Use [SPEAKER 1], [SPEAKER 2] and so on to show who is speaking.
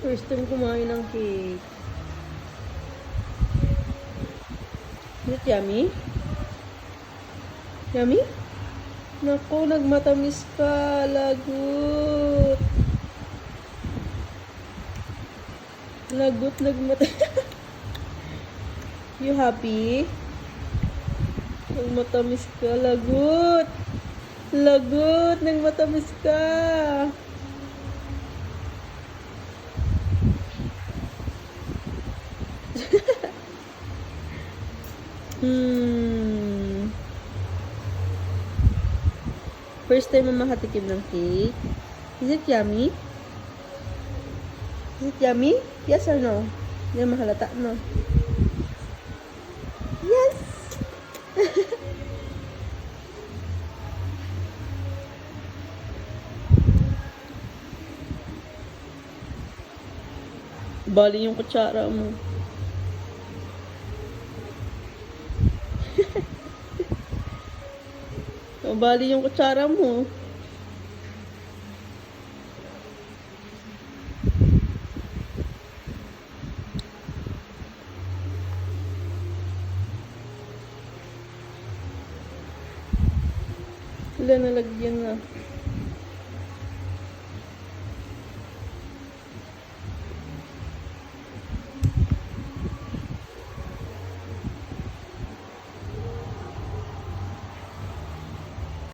[SPEAKER 1] First time kumain ng cake. Is it yummy? Yummy? Naku, nagmatamis ka. Lagot. Lagot, nagmatamis. You happy? Nagmatamis ka. Lagot. Lagot, nagmatamis ka. First time mo makatikim ng cake. Is it yummy? Is it yummy? Yes or no? Hindi mahalata, no? Yes! Bali yung kutsara mo. Bali yung kutsara mo. Wala, nalagyan na.